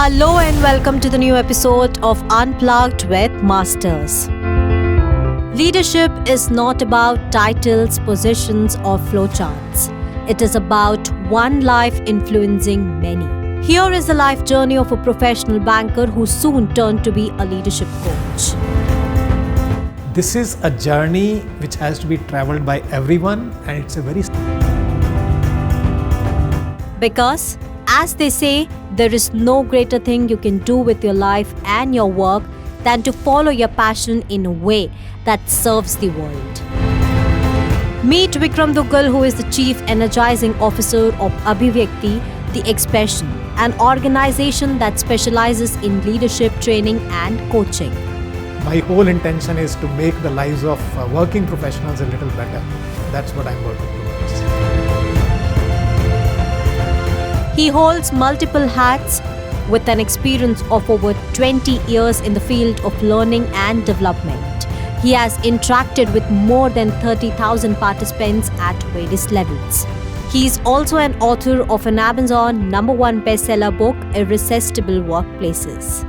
Hello and welcome to the new episode of Unplugged with Masters. Leadership is not about titles, positions, or flowcharts. It is about one life influencing many. Here is the life journey of a professional banker who soon turned to be a leadership coach. This is a journey which has to be traveled by everyone, and it's a very Because, as they say, there is no greater thing you can do with your life and your work than to follow your passion in a way that serves the world. Meet Vikram Duggal, who is the Chief Energizing Officer of Abhivyakti, the Expression, an organization that specializes in leadership training and coaching. My whole intention is to make the lives of working professionals a little better. That's what I'm working towards. He holds multiple hats with an experience of over 20 years in the field of learning and development. He has interacted with more than 30,000 participants at various levels. He is also an author of an Amazon #1 bestseller book, Irresistible Workplaces.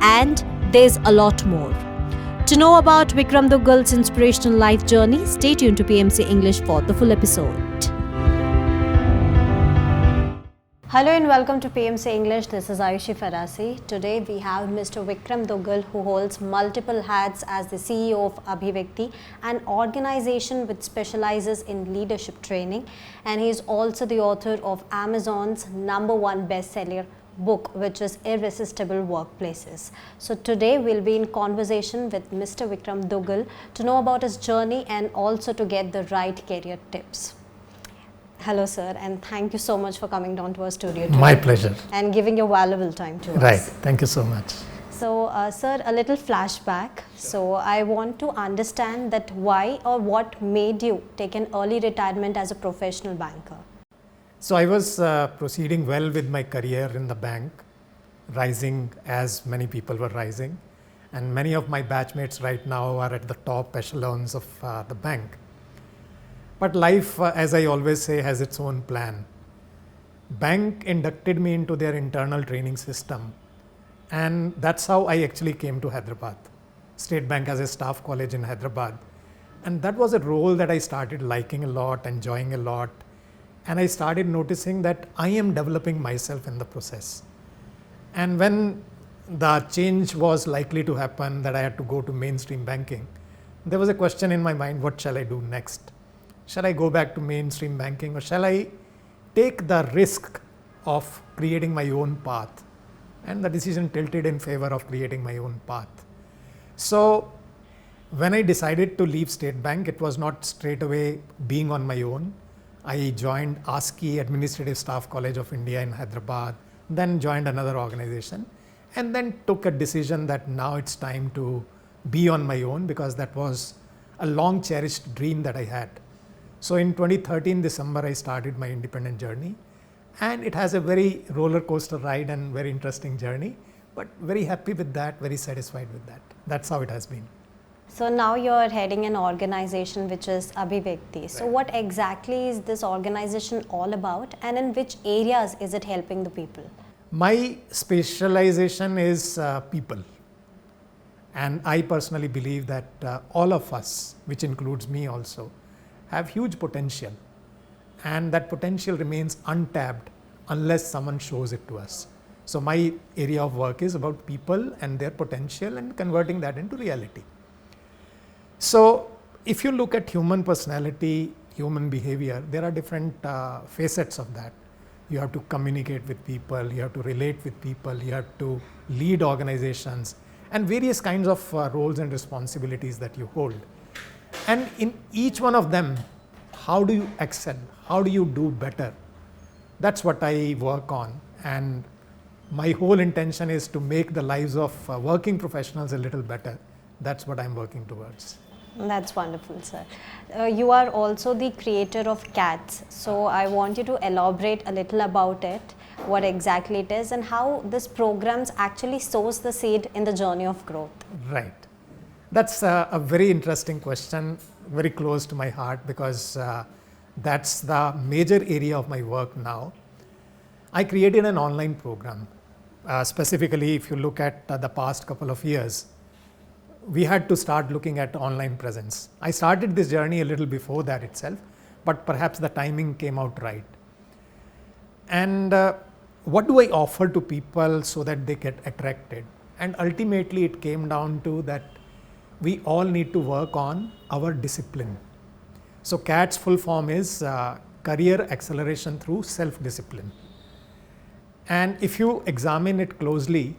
And there's a lot more. To know about Vikram Duggal's inspirational life journey, stay tuned to PMC English for the full episode. Hello and welcome to PMC English. This is Ayushi Farasi. Today we have Mr. Vikram Duggal, who holds multiple hats as the CEO of Abhivyakti, an organization which specializes in leadership training, and he is also the author of Amazon's #1 bestseller book, which is Irresistible Workplaces. So today we'll be in conversation with Mr. Vikram Duggal to know about his journey and also to get the right career tips. Hello sir, and thank you so much for coming down to our studio today. My pleasure. And giving your valuable time to us. Right, thank you so much. So sir, a little flashback. So I want to understand that why or what made you take an early retirement as a professional banker? So I was proceeding well with my career in the bank, rising as many people were rising, and many of my batchmates right now are at the top echelons of the bank. But life, as I always say, has its own plan. Bank inducted me into their internal training system, and that's how I actually came to Hyderabad. State Bank as a staff college in Hyderabad. And that was a role that I started liking a lot, enjoying a lot. And I started noticing that I am developing myself in the process. And when the change was likely to happen, that I had to go to mainstream banking, there was a question in my mind, what shall I do next? Shall I go back to mainstream banking, or shall I take the risk of creating my own path? And the decision tilted in favor of creating my own path. So when I decided to leave State Bank, it was not straight away being on my own. I joined ASCI, Administrative Staff College of India in Hyderabad, then joined another organization, and then took a decision that now it's time to be on my own, because that was a long cherished dream that I had. So in 2013 December, I started my independent journey, and it has a very roller coaster ride and very interesting journey, but very happy with that, very satisfied with that. That's how it has been. So now you're heading an organization which is Abhivyakti. So what exactly is this organization all about, and in which areas is it helping the people? My specialization is people. And I personally believe that all of us, which includes me also, have huge potential, and that potential remains untapped unless someone shows it to us. So my area of work is about people and their potential and converting that into reality. So if you look at human personality, human behavior, there are different facets of that. You have to communicate with people, you have to relate with people, you have to lead organizations, and various kinds of roles and responsibilities that you hold. And in each one of them, how do you excel? How do you do better? That's what I work on. And my whole intention is to make the lives of working professionals a little better. That's what I'm working towards. That's wonderful, sir. You are also the creator of CATS. So I want you to elaborate a little about it, what exactly it is, and how this programs actually sows the seed in the journey of growth. Right. That's a very interesting question, very close to my heart, because that's the major area of my work now. I created an online program specifically if you look at the past couple of years, we had to start looking at online presence. I started this journey a little before that itself, but perhaps the timing came out right. And what do I offer to people so that they get attracted? And ultimately it came down to that we all need to work on our discipline. So CAT's full form is Career Acceleration Through Self-Discipline. And if you examine it closely,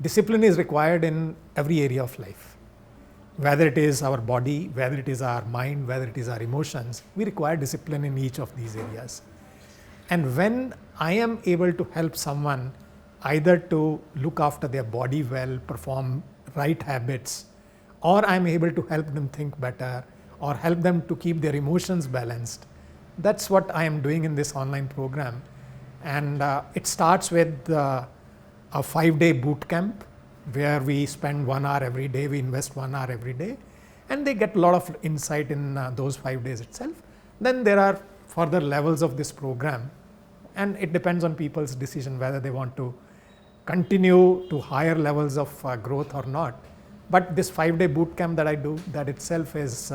discipline is required in every area of life. Whether it is our body, whether it is our mind, whether it is our emotions, we require discipline in each of these areas. And when I am able to help someone either to look after their body well, perform right habits, or I'm able to help them think better, or help them to keep their emotions balanced, that's what I am doing in this online program. And it starts with a 5-day boot camp where we spend 1 hour every day, we invest 1 hour every day, and they get a lot of insight in those 5 days itself. Then there are further levels of this program, and it depends on people's decision whether they want to continue to higher levels of growth or not. But this 5-day boot camp that I do, that itself is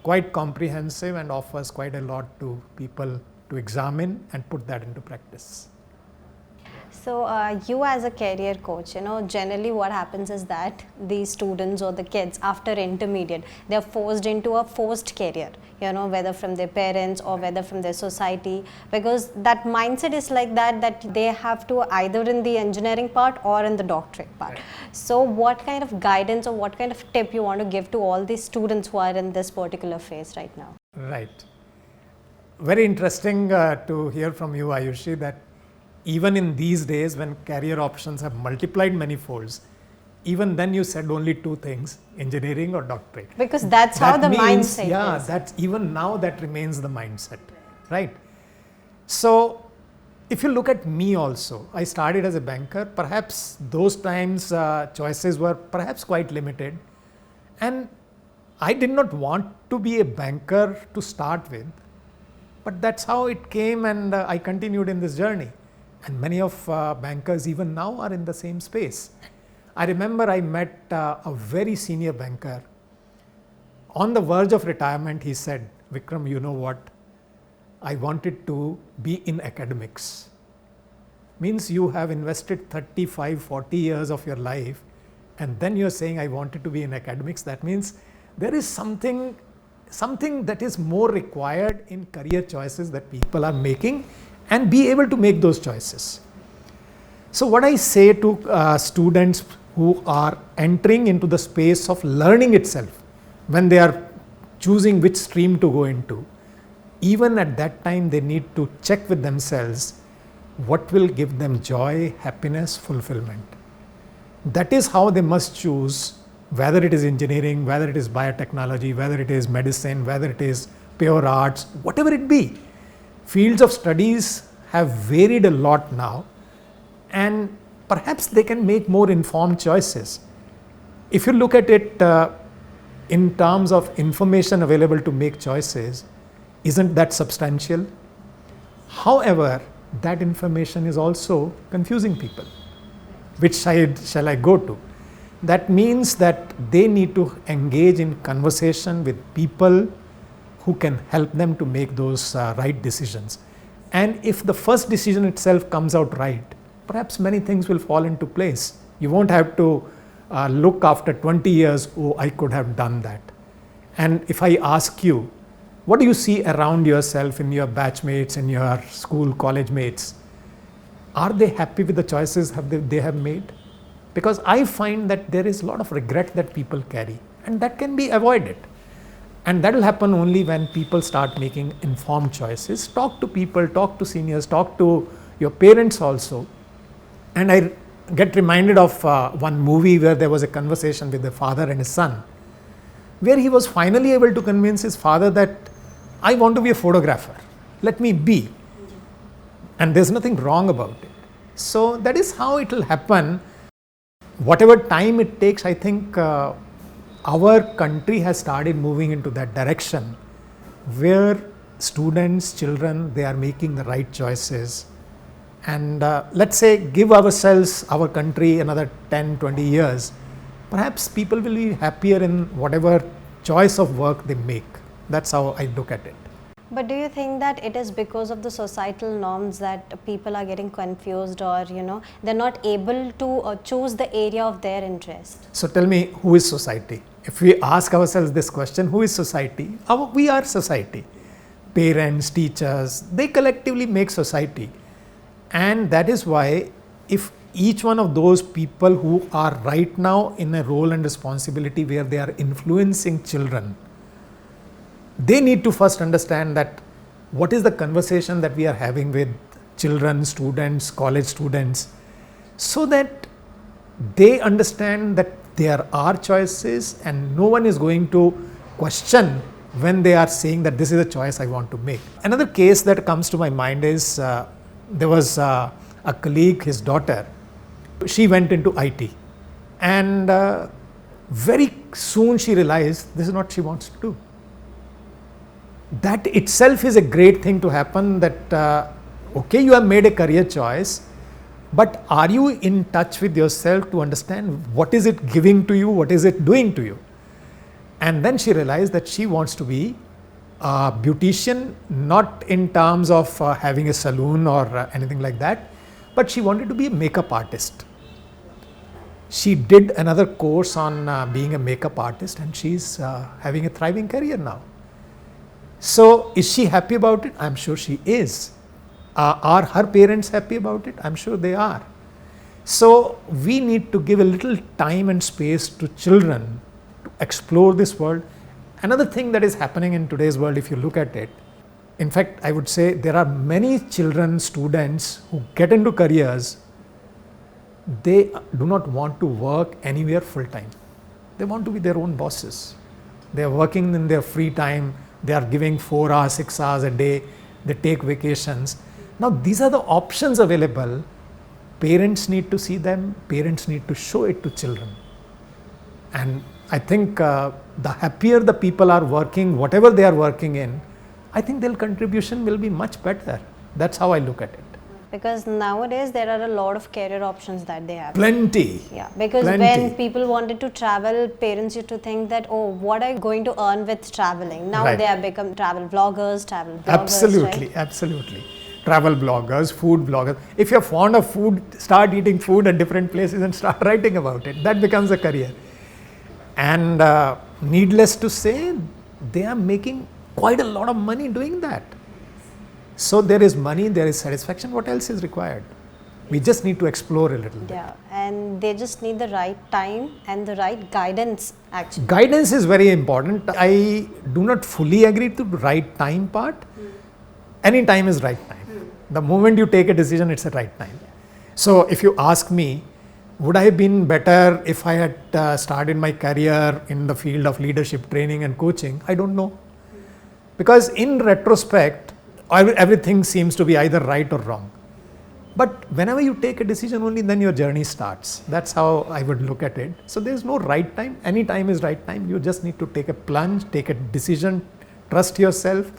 quite comprehensive and offers quite a lot to people to examine and put that into practice. So you as a career coach, generally what happens is that the students or the kids after intermediate, they're forced into a forced career, whether from their parents or whether from their society, because that mindset is like that they have to either in the engineering part or in the doctorate part. Right. So what kind of guidance or what kind of tip you want to give to all these students who are in this particular phase right now? Right. Very interesting to hear from you, Ayushi, that even in these days when career options have multiplied many folds, even then you said only 2 things, engineering or doctorate. Because that's how the mindset is. That's even now that remains the mindset, right? So if you look at me also, I started as a banker. Perhaps those times choices were perhaps quite limited. And I did not want to be a banker to start with, but that's how it came, and I continued in this journey. And many of bankers even now are in the same space. I remember I met a very senior banker. On the verge of retirement, he said, "Vikram, you know what? I wanted to be in academics." Means you have invested 35, 40 years of your life, and then you're saying, "I wanted to be in academics." That means there is something that is more required in career choices that people are making, and be able to make those choices. So what I say to students who are entering into the space of learning itself, when they are choosing which stream to go into, even at that time they need to check with themselves what will give them joy, happiness, fulfillment. That is how they must choose, whether it is engineering, whether it is biotechnology, whether it is medicine, whether it is pure arts, whatever it be. Fields of studies have varied a lot now, and perhaps they can make more informed choices. If you look at it in terms of information available to make choices, isn't that substantial? However, that information is also confusing people. Which side shall I go to? That means that they need to engage in conversation with people who can help them to make those right decisions. And if the first decision itself comes out right, perhaps many things will fall into place. You won't have to look after 20 years, "Oh, I could have done that." And if I ask you, what do you see around yourself in your batchmates, in your school, college mates? Are they happy with the choices they have made? Because I find that there is a lot of regret that people carry, and that can be avoided. And that will happen only when people start making informed choices. Talk to people, talk to seniors, talk to your parents also. And I get reminded of one movie where there was a conversation with the father and his son, where he was finally able to convince his father that, "I want to be a photographer, let me be." And there's nothing wrong about it. So that is how it will happen. Whatever time it takes, I think our country has started moving into that direction where students, children, they are making the right choices, And let's say give ourselves, our country another 10, 20 years, perhaps people will be happier in whatever choice of work they make. That's how I look at it. But do you think that it is because of the societal norms that people are getting confused, or they're not able to choose the area of their interest? So tell me, who is society? If we ask ourselves this question, who is society? We are society. Parents, teachers, they collectively make society. And that is why if each one of those people who are right now in a role and responsibility where they are influencing children, they need to first understand that what is the conversation that we are having with children, students, college students, so that they understand that there are choices and no one is going to question when they are saying that this is a choice I want to make. Another case that comes to my mind is there was a colleague, his daughter, she went into IT, and very soon she realized this is what she wants to do. That itself is a great thing to happen, that okay, you have made a career choice, but are you in touch with yourself to understand what is it giving to you, what is it doing to you? And then she realized that she wants to be a beautician, not in terms of having a salon or anything like that, but she wanted to be a makeup artist. She did another course on being a makeup artist, and she's having a thriving career now. So is she happy about it? I'm sure she is. Are her parents happy about it? I'm sure they are. So we need to give a little time and space to children to explore this world. Another thing that is happening in today's world, if you look at it, in fact, I would say there are many children, students who get into careers, they do not want to work anywhere full time. They want to be their own bosses. They are working in their free time. They are giving 4 hours, 6 hours a day. They take vacations. Now, these are the options available. Parents need to see them. Parents need to show it to children. And I think the happier the people are working, whatever they are working in, I think their contribution will be much better. That's how I look at it. Because nowadays there are a lot of career options that they have. Plenty. Yeah, because Plenty. when people wanted to travel, parents used to think that, oh, what are you going to earn with traveling? Now Right. they have become travel vloggers, travel bloggers. Absolutely, right? absolutely. Travel bloggers, food bloggers. If you're fond of food, start eating food at different places and start writing about it. That becomes a career. And needless to say, they are making quite a lot of money doing that. So there is money, there is satisfaction. What else is required? We just need to explore a little bit. Yeah, and they just need the right time and the right guidance actually. Guidance is very important. I do not fully agree to the right time part. Any time is right time. The moment you take a decision, it's the right time. So if you ask me, would I have been better if I had started my career in the field of leadership training and coaching? I don't know. Because in retrospect, everything seems to be either right or wrong. But whenever you take a decision, only then your journey starts. That's how I would look at it. So there's no right time. Any time is right time. You just need to take a plunge, take a decision, trust yourself,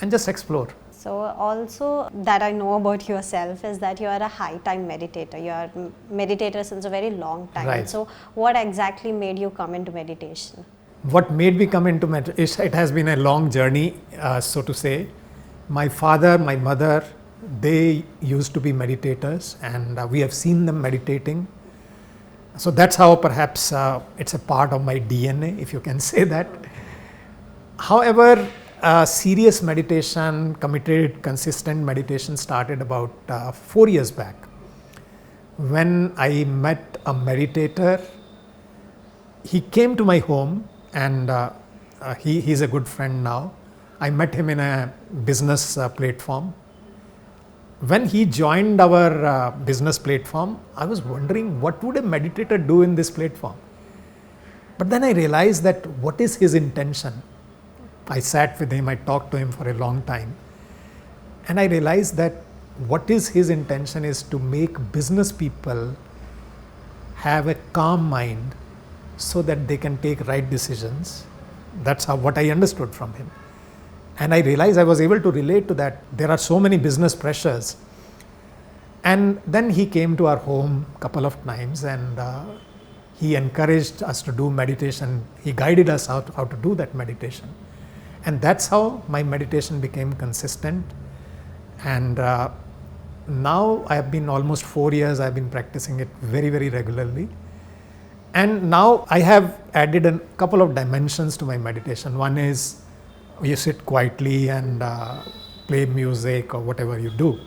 and just explore. So also that I know about yourself is that you are a high time meditator. You are a meditator since a very long time. Right. So what exactly made you come into meditation? What made me come into meditation? It has been a long journey, so to say. My father, my mother, they used to be meditators, and we have seen them meditating. So that's how perhaps it's a part of my DNA, if you can say that. However, serious meditation, committed, consistent meditation started about 4 years back, when I met a meditator. He came to my home, and he's a good friend now. I met him in a business platform. When he joined our business platform, I was wondering what would a meditator do in this platform. But then I realized that what is his intention? I sat with him, I talked to him for a long time, and I realized that what is his intention is to make business people have a calm mind so that they can take right decisions. That's what I understood from him. And I realized I was able to relate to that. There are so many business pressures. And then he came to our home a couple of times, and he encouraged us to do meditation. He guided us how to do that meditation. And that's how my meditation became consistent. And now I have been almost 4 years, I've been practicing it very, very regularly. And now I have added a couple of dimensions to my meditation. One is you sit quietly and play music or whatever you do.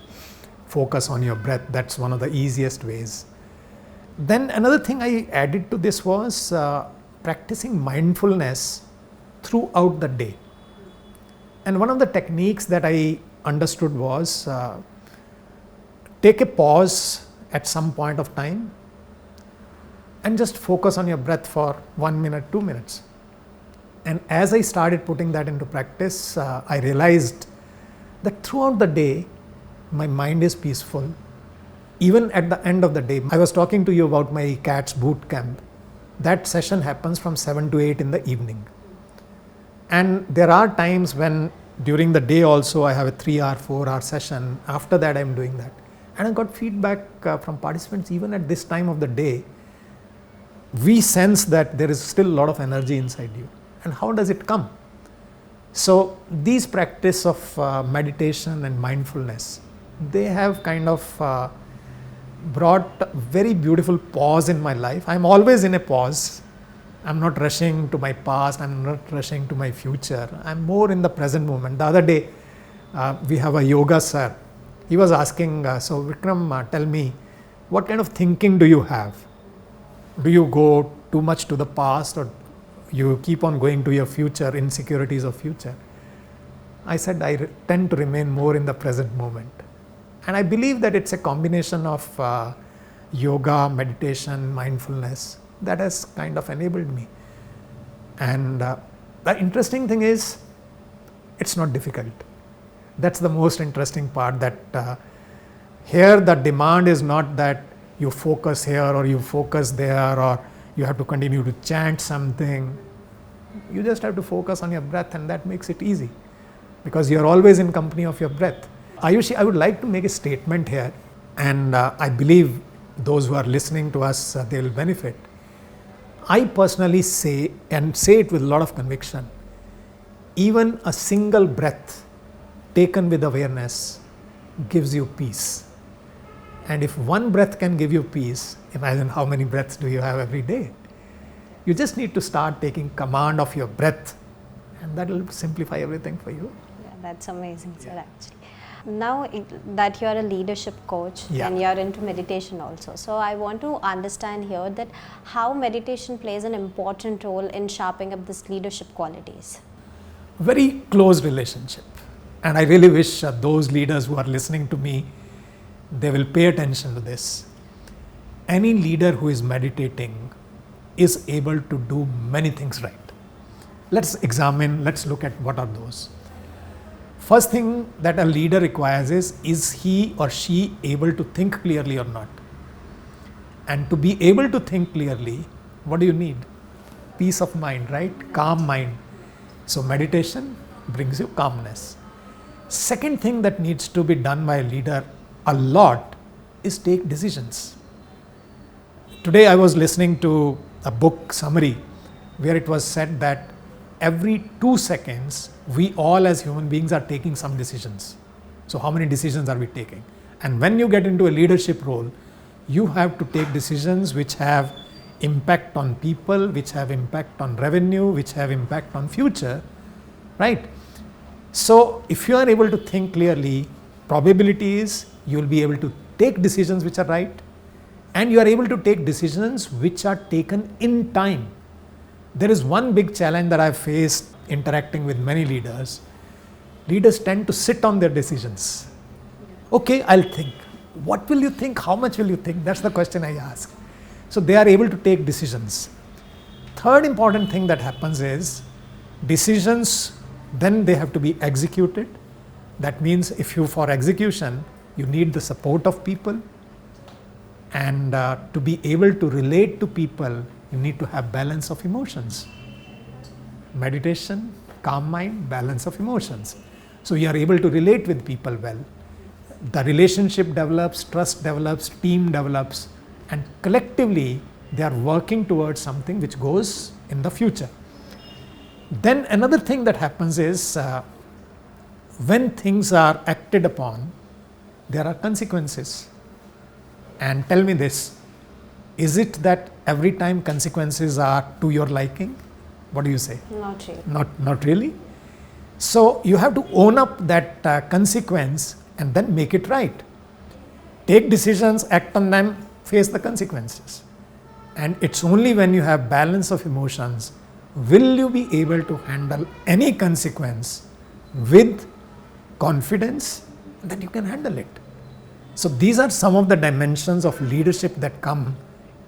Focus on your breath. That's one of the easiest ways. Then another thing I added to this was practicing mindfulness throughout the day. And one of the techniques that I understood was take a pause at some point of time and just focus on your breath for 1 minute, 2 minutes. And as I started putting that into practice, I realized that throughout the day, my mind is peaceful. Even at the end of the day, I was talking to you about my CATS boot camp. That session happens from 7 to 8 in the evening. And there are times when during the day also I have a 3-hour, 4-hour session. After that I'm doing that. And I got feedback from participants even at this time of the day. We sense that there is still a lot of energy inside you. And how does it come? So these practice of meditation and mindfulness, they have kind of brought very beautiful pause in my life. I'm always in a pause. I'm not rushing to my past. I'm not rushing to my future. I'm more in the present moment. The other day, we have a yoga sir. He was asking, so Vikram, tell me, what kind of thinking do you have? Do you go too much to the past, or you keep on going to your future, insecurities of future? I said, I tend to remain more in the present moment. And I believe that it's a combination of yoga, meditation, mindfulness that has kind of enabled me. And the interesting thing is, it's not difficult. That's the most interesting part, that here the demand is not that you focus here or you focus there or you have to continue to chant something. You just have to focus on your breath, and that makes it easy because you're always in company of your breath. Ayushi, I would like to make a statement here, and I believe those who are listening to us, they will benefit. I personally say, and say it with a lot of conviction, even a single breath taken with awareness gives you peace. And if one breath can give you peace, imagine how many breaths do you have every day. You just need to start taking command of your breath, and that will simplify everything for you. Yeah, that's amazing, sir, actually. Now that you are a leadership coach and you are into meditation also, so I want to understand here that how meditation plays an important role in sharpening up these leadership qualities. Very close relationship, and I really wish those leaders who are listening to me, they will pay attention to this. Any leader who is meditating is able to do many things right. Let's look at what are those. First thing that a leader requires is he or she able to think clearly or not? And to be able to think clearly, what do you need? Peace of mind, right? Calm mind. So meditation brings you calmness. Second thing that needs to be done by a leader a lot is take decisions. Today I was listening to a book summary where it was said that every 2 seconds, we all as human beings are taking some decisions. So how many decisions are we taking? And when you get into a leadership role, you have to take decisions which have impact on people, which have impact on revenue, which have impact on future, right? So if you are able to think clearly, probability is you will be able to take decisions which are right, and you are able to take decisions which are taken in time. There is one big challenge that I've faced interacting with many leaders. Leaders tend to sit on their decisions. Okay, I'll think. What will you think? How much will you think? That's the question I ask. So they are able to take decisions. Third important thing that happens is decisions, then they have to be executed. That means if you, for execution, you need the support of people, and to be able to relate to people, you need to have balance of emotions. Meditation, calm mind, balance of emotions. So you are able to relate with people well. the relationship develops, trust develops, team develops, and collectively they are working towards something which goes in the future. Then another thing that happens is when things are acted upon, there are consequences. And tell me this, is it that every time consequences are to your liking? What do you say? Not really. Not really. So you have to own up that consequence and then make it right. Take decisions, act on them, face the consequences. And it's only when you have balance of emotions will you be able to handle any consequence with confidence that you can handle it. So these are some of the dimensions of leadership that come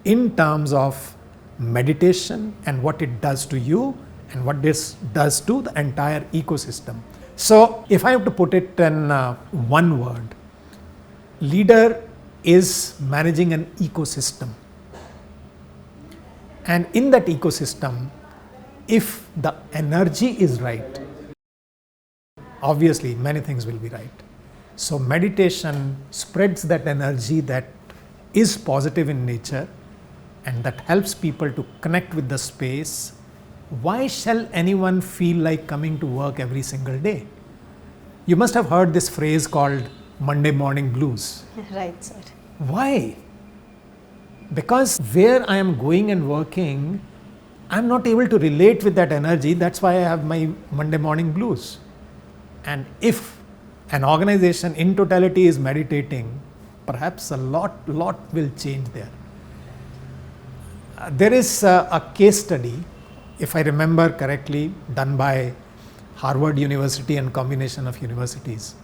in terms of meditation and what it does to you and what this does to the entire ecosystem. So if I have to put it in one word, leader is managing an ecosystem. And in that ecosystem, if the energy is right, obviously many things will be right. So meditation spreads that energy that is positive in nature and that helps people to connect with the space. Why shall anyone feel like coming to work every single day? You must have heard this phrase called Monday morning blues. Right, sir. Why? Because where I am going and working, I'm not able to relate with that energy. That's why I have my Monday morning blues. And if an organization in totality is meditating, perhaps a lot will change there. There is a case study, if I remember correctly, done by Harvard University and combination of universities.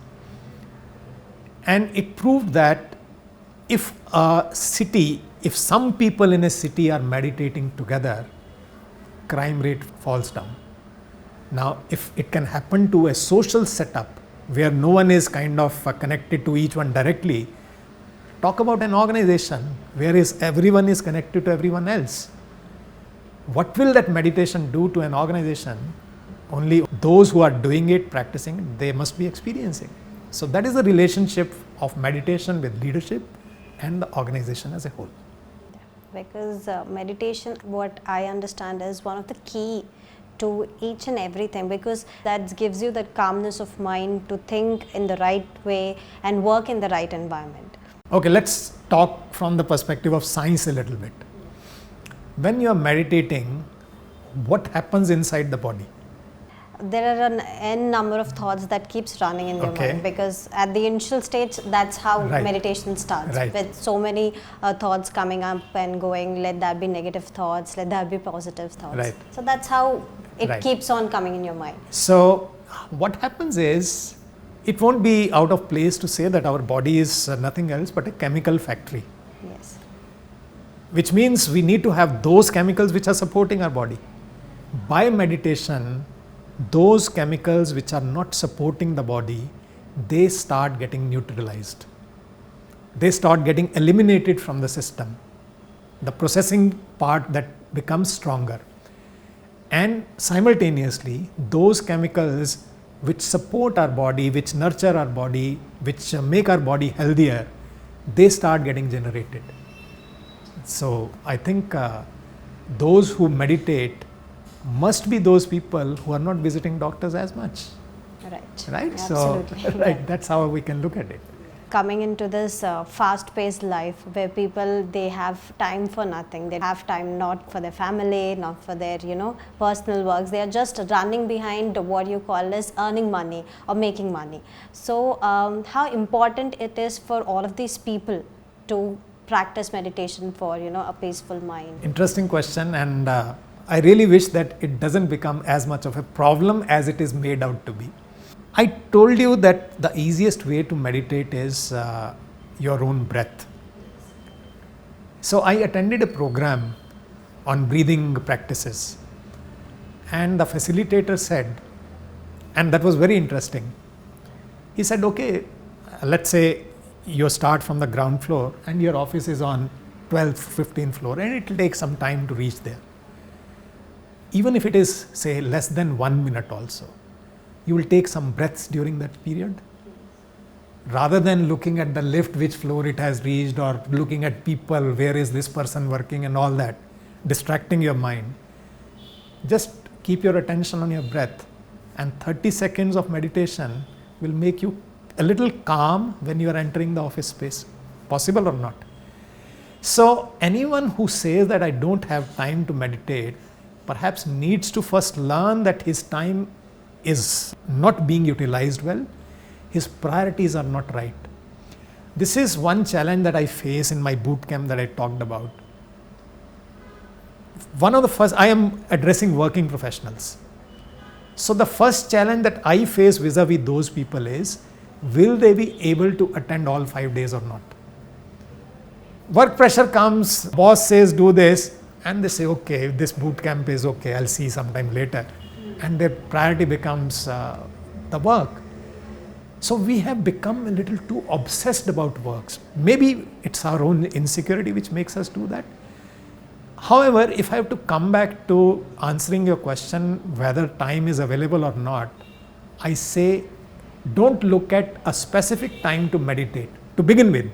And it proved that if some people in a city are meditating together, crime rate falls down. Now, if it can happen to a social setup where no one is kind of connected to each one directly, talk about an organization where everyone is connected to everyone else. What will that meditation do to an organization? Only those who are doing it, practicing it, they must be experiencing. So that is the relationship of meditation with leadership and the organization as a whole. Because meditation, what I understand, is one of the key to each and everything, because that gives you that calmness of mind to think in the right way and work in the right environment. Okay, let's talk from the perspective of science a little bit. When you are meditating, what happens inside the body? There are an n number of thoughts that keeps running in your Okay. mind, because at the initial stage, that's how Right. meditation starts, Right. with so many thoughts coming up and going. Let that be negative thoughts, let that be positive thoughts. Right. So that's how it Right. keeps on coming in your mind. So what happens is, it won't be out of place to say that our body is nothing else but a chemical factory, Yes. which means we need to have those chemicals which are supporting our body. By meditation, those chemicals which are not supporting the body, they start getting neutralized. They start getting eliminated from the system. The processing part that becomes stronger. And simultaneously, those chemicals which support our body, which nurture our body, which make our body healthier, they start getting generated. So I think those who meditate must be those people who are not visiting doctors as much, Right. right? Absolutely. So, right, that's how we can look at it. Coming into this fast-paced life where people, they have time for nothing. They have time not for their family, not for their personal works. They are just running behind what you call as earning money or making money. So how important it is for all of these people to practice meditation for a peaceful mind? Interesting question, and I really wish that it doesn't become as much of a problem as it is made out to be. I told you that the easiest way to meditate is your own breath. So I attended a program on breathing practices, and the facilitator said, and that was very interesting, he said, okay, let's say you start from the ground floor and your office is on 12th, 15th floor, and it will take some time to reach there. Even if it is, say, less than 1 minute also, you will take some breaths during that period. rather than looking at the lift, which floor it has reached, or looking at people, where is this person working and all that, distracting your mind. Just keep your attention on your breath, and 30 seconds of meditation will make you a little calm when you are entering the office space. Possible or not? So anyone who says that I don't have time to meditate perhaps needs to first learn that his time is not being utilized well. His priorities are not right. This is one challenge that I face in my boot camp that I talked about. One of the first, I am addressing working professionals. So the first challenge that I face vis-a-vis those people is, will they be able to attend all 5 days or not? Work pressure comes, boss says do this, and they say, okay, this boot camp is okay, I'll see sometime later. And their priority becomes the work. So we have become a little too obsessed about works. Maybe it's our own insecurity which makes us do that. However, if I have to come back to answering your question whether time is available or not, I say don't look at a specific time to meditate to begin with.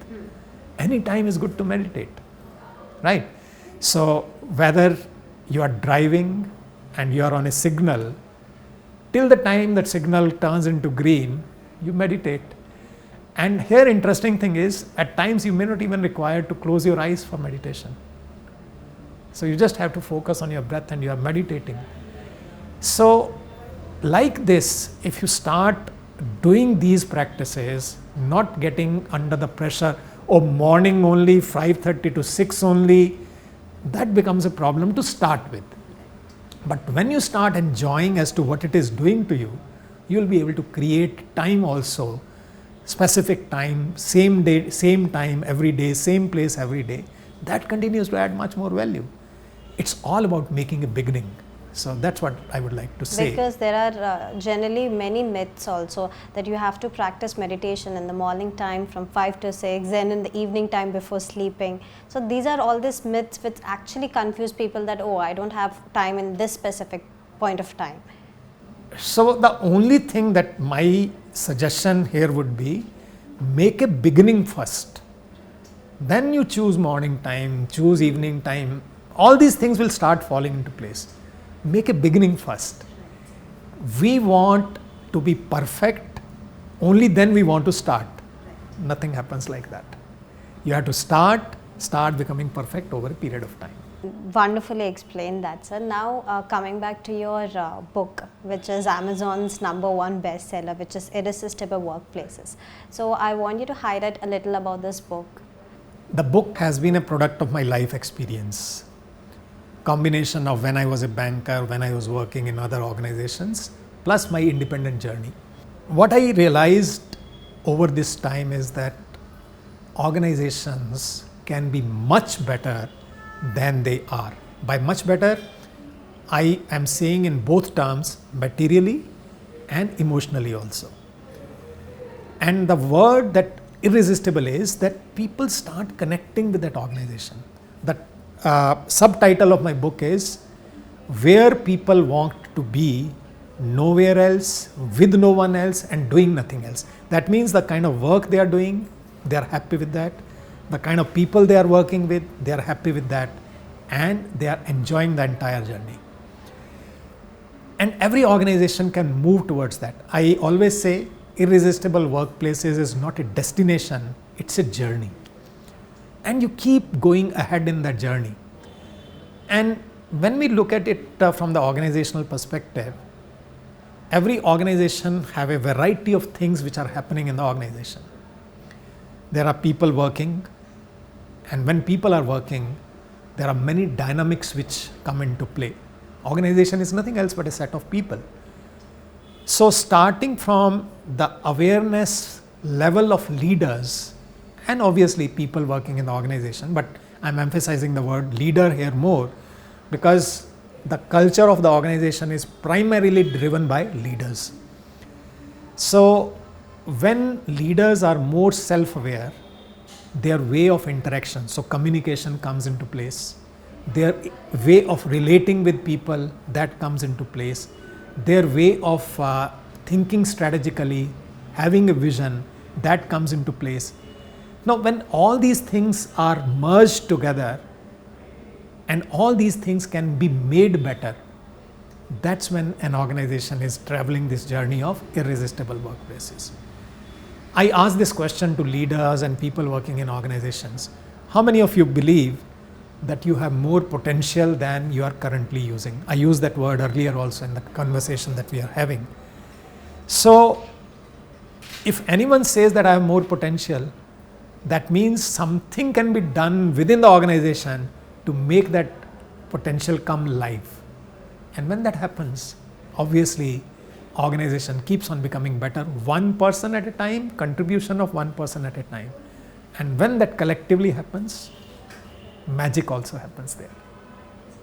Any time is good to meditate, right? So whether you are driving and you are on a signal, till the time that signal turns into green, you meditate. And here interesting thing is, at times you may not even require to close your eyes for meditation. So you just have to focus on your breath and you are meditating. So like this, if you start doing these practices, not getting under the pressure of morning only, 5:30 to 6 only, that becomes a problem to start with. But when you start enjoying as to what it is doing to you, you will be able to create time also, specific time, same day, same time every day, same place every day. That continues to add much more value. It's all about making a beginning. So that's what I would like to say. Because there are generally many myths also, that you have to practice meditation in the morning time from 5 to 6, then in the evening time before sleeping. So these are all these myths which actually confuse people that, oh, I don't have time in this specific point of time. So the only thing that my suggestion here would be, make a beginning first. Then you choose morning time, choose evening time. All these things will start falling into place. Make a beginning first. We want to be perfect, only then we want to start. Nothing happens like that. You have to start becoming perfect over a period of time. Wonderfully explained that, sir. Now coming back to your book, which is Amazon's #1 bestseller, which is Irresistible Workplaces. So I want you to highlight a little about this book. The book has been a product of my life experience. Combination of when I was a banker, when I was working in other organizations, plus my independent journey. What I realized over this time is that organizations can be much better than they are. By much better, I am saying in both terms, materially and emotionally also. And the word that irresistible is that people start connecting with that organization. The subtitle of my book is Where People Want to Be, Nowhere Else, with no one else, and doing nothing else. That means the kind of work they are doing, they are happy with that. The kind of people they are working with, they are happy with that, and they are enjoying the entire journey. And every organization can move towards that. I always say Irresistible Workplaces is not a destination, it's a journey. And you keep going ahead in that journey. And when we look at it from the organizational perspective, every organization have a variety of things which are happening in the organization. There are people working, and when people are working, there are many dynamics which come into play. Organization is nothing else but a set of people. So starting from the awareness level of leaders, and obviously people working in the organization, but I'm emphasizing the word leader here more because the culture of the organization is primarily driven by leaders. So when leaders are more self-aware, their way of interaction, so communication comes into place, their way of relating with people, that comes into place, their way of thinking strategically, having a vision, that comes into place. Now, when all these things are merged together and all these things can be made better, that's when an organization is traveling this journey of irresistible workplaces. I ask this question to leaders and people working in organizations. How many of you believe that you have more potential than you are currently using? I used that word earlier also in the conversation that we are having. So, if anyone says that I have more potential, that means something can be done within the organization to make that potential come live. And when that happens, obviously, organization keeps on becoming better, one person at a time, contribution of one person at a time. And when that collectively happens, magic also happens there.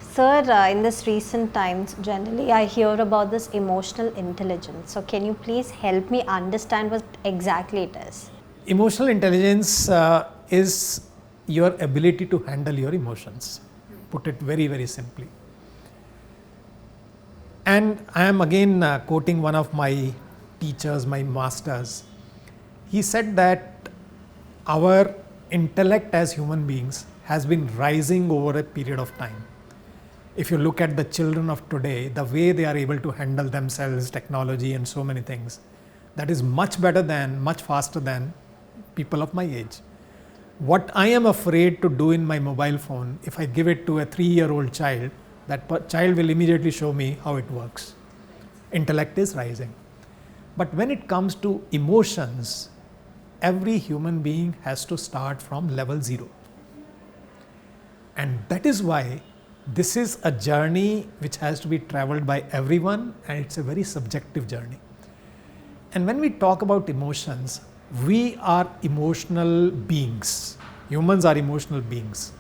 Sir, in this recent times, generally I hear about this emotional intelligence. So can you please help me understand what exactly it is? Emotional intelligence is your ability to handle your emotions, put it very, very simply. And I am again quoting one of my teachers, my masters. He said that our intellect as human beings has been rising over a period of time. If you look at the children of today, the way they are able to handle themselves, technology and so many things, that is much better than, much faster than people of my age. What I am afraid to do in my mobile phone, if I give it to a 3-year-old child, that child will immediately show me how it works. Intellect is rising. But when it comes to emotions, every human being has to start from level 0. And that is why this is a journey which has to be traveled by everyone, and it's a very subjective journey. And when we talk about emotions, we are emotional beings. Humans are emotional beings.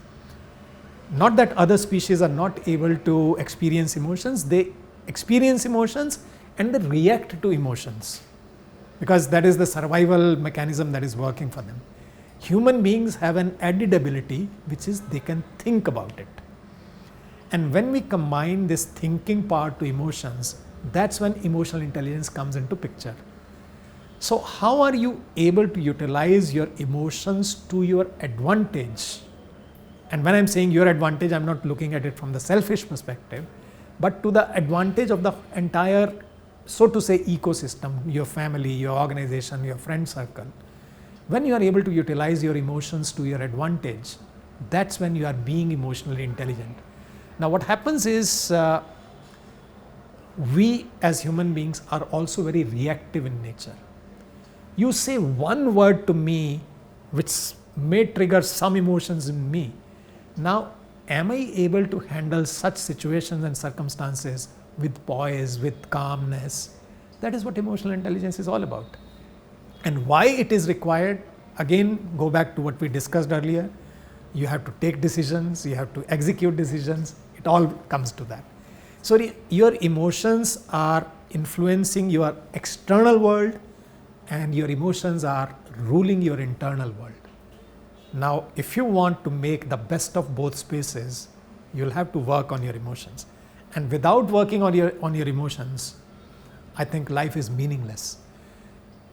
Not that other species are not able to experience emotions, they experience emotions and they react to emotions, because that is the survival mechanism that is working for them. Human beings have an added ability, which is they can think about it. And when we combine this thinking part to emotions, that's when emotional intelligence comes into picture. So how are you able to utilize your emotions to your advantage? And when I'm saying your advantage, I'm not looking at it from the selfish perspective, but to the advantage of the entire, so to say, ecosystem, your family, your organization, your friend circle. When you are able to utilize your emotions to your advantage, that's when you are being emotionally intelligent. Now what happens is, we as human beings are also very reactive in nature. You say one word to me which may trigger some emotions in me. Now, am I able to handle such situations and circumstances with poise, with calmness? That is what emotional intelligence is all about. And why it is required, again, go back to what we discussed earlier. You have to take decisions, you have to execute decisions, it all comes to that. So your emotions are influencing your external world, and your emotions are ruling your internal world. Now, if you want to make the best of both spaces, you'll have to work on your emotions. And without working on your emotions, I think life is meaningless.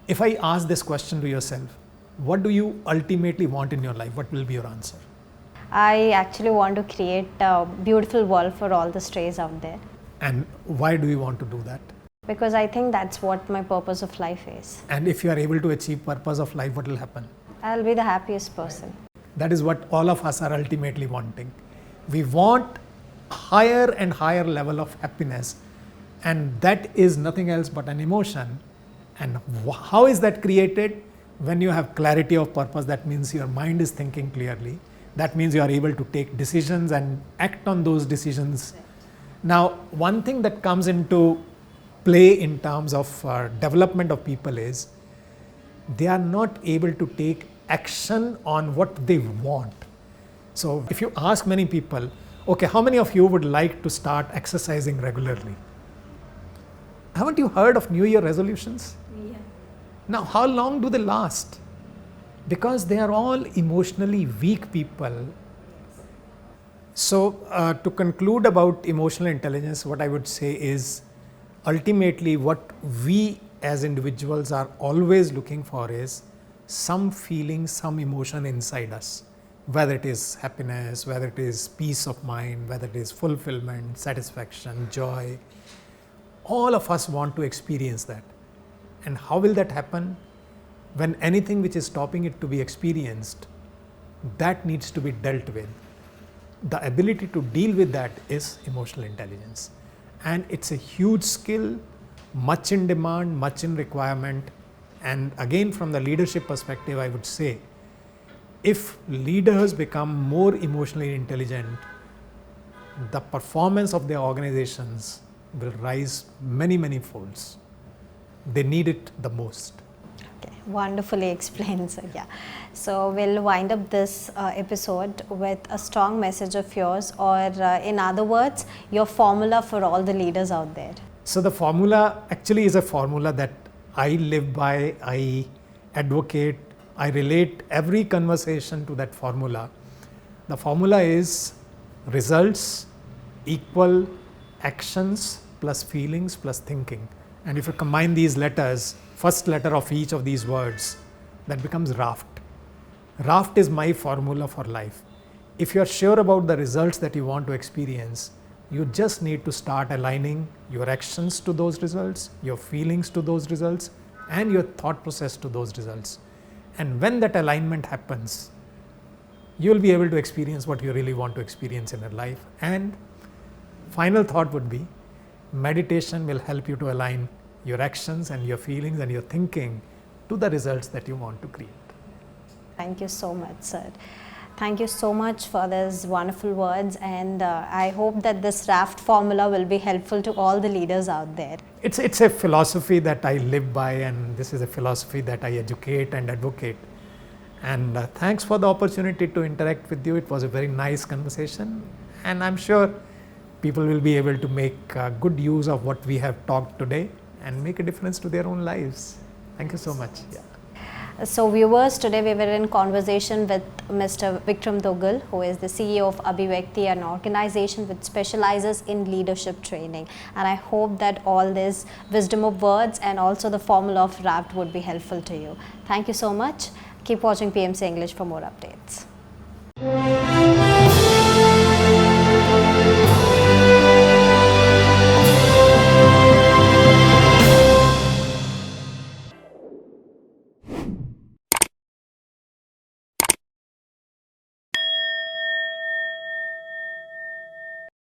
If I ask this question to yourself, what do you ultimately want in your life? What will be your answer? I actually want to create a beautiful world for all the strays out there. And why do you want to do that? Because I think that's what my purpose of life is. And if you are able to achieve purpose of life, what will happen? I'll be the happiest person. That is what all of us are ultimately wanting. We want higher and higher level of happiness, and that is nothing else but an emotion. And how is that created? When you have clarity of purpose, that means your mind is thinking clearly. That means you are able to take decisions and act on those decisions. Now, one thing that comes into play in terms of development of people is they are not able to take action on what they want. So if you ask many people, okay, how many of you would like to start exercising regularly? Haven't you heard of New Year resolutions? Yeah. Now, how long do they last? Because they are all emotionally weak people. So to conclude about emotional intelligence, what I would say is, ultimately what we as individuals are always looking for is some feeling, some emotion inside us, whether it is happiness, whether it is peace of mind, whether it is fulfillment, satisfaction, joy. All of us want to experience that. And how will that happen? When anything which is stopping it to be experienced, that needs to be dealt with. The ability to deal with that is emotional intelligence. And it's a huge skill, much in demand, much in requirement. And again, from the leadership perspective, I would say, if leaders become more emotionally intelligent, the performance of their organizations will rise many, many folds. They need it the most. Okay, wonderfully explained, sir. Yeah. So we'll wind up this episode with a strong message of yours, or in other words, your formula for all the leaders out there. So the formula actually is a formula that I live by, I advocate, I relate every conversation to that formula. The formula is results equal actions plus feelings plus thinking. And if you combine these letters, first letter of each of these words, that becomes RAFT. RAFT is my formula for life. If you are sure about the results that you want to experience, you just need to start aligning your actions to those results, your feelings to those results, and your thought process to those results. And when that alignment happens, you will be able to experience what you really want to experience in your life. And final thought would be, meditation will help you to align your actions and your feelings and your thinking to the results that you want to create. Thank you so much, sir. Thank you so much for these wonderful words, and I hope that this RAFT formula will be helpful to all the leaders out there. It's a philosophy that I live by, and this is a philosophy that I educate and advocate. And thanks for the opportunity to interact with you. It was a very nice conversation, and I'm sure people will be able to make good use of what we have talked today and make a difference to their own lives. Thank you so much. Yeah. So viewers, today we were in conversation with Mr. Vikram Duggal, who is the CEO of Abhivyakti, an organization which specializes in leadership training. And I hope that all this wisdom of words and also the formula of RAFT would be helpful to you. Thank you so much. Keep watching PMC English for more updates.